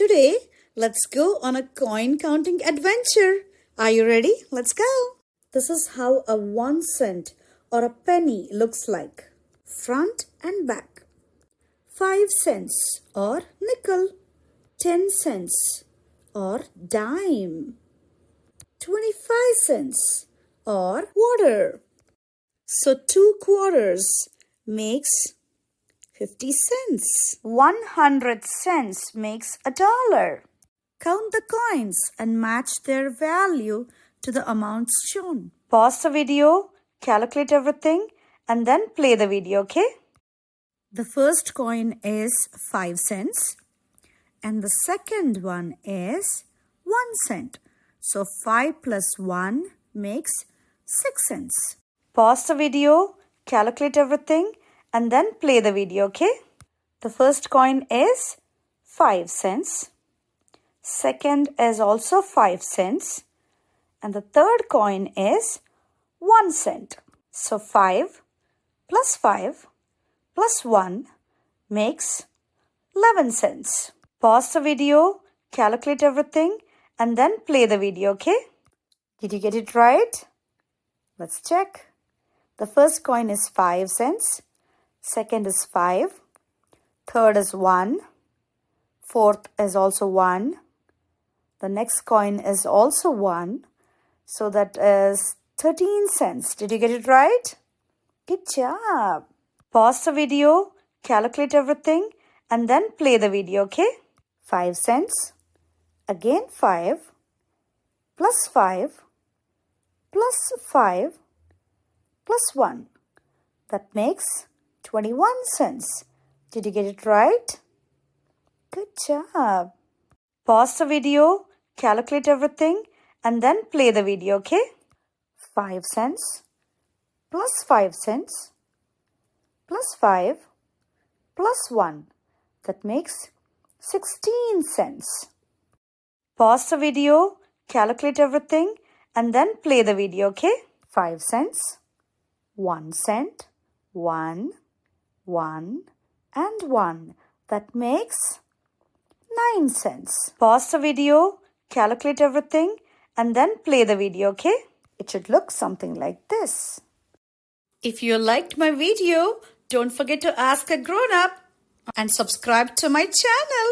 Today, let's go on a coin counting adventure. Are you ready? Let's go. This is how a 1 cent or a penny looks like. Front and back. 5 cents or nickel. 10 cents or dime. 25 cents or quarter. So 2 quarters makes 50 cents. 100 cents makes $1. Count the coins and match their value to the amounts shown. Pause the video, calculate everything, and then play the video, okay? The first coin is 5 cents and the second one is 1 cent. So 5 plus 1 makes 6 cents. Pause the video, calculate everything, and then play the video, okay? The first coin is 5 cents. Second is also 5 cents. And the third coin is 1 cent. So 5 plus 5 plus 1 makes 11 cents. Pause the video, calculate everything, and then play the video, okay? Did you get it right? Let's check. The first coin is 5 cents. Second is 5. Third is 1. Fourth is also 1. The next coin is also 1. So that is 13 cents. Did you get it right? Good job. Pause the video, calculate everything, and then play the video, okay? 5 cents. Again 5. Plus 5. Plus 5. Plus 1. That makes 21 cents. Did you get it right? Good job. Pause the video, calculate everything, and then play the video, okay? 5 cents plus 5 cents plus 5 plus 1. That makes 16 cents. Pause the video, calculate everything, and then play the video, okay? 5 cents, 1 cent, 1, 1, and 1. That makes 9 cents. Pause the video, calculate everything, and then play the video, okay? It should look something like this. If you liked my video, don't forget to ask a grown-up and subscribe to my channel.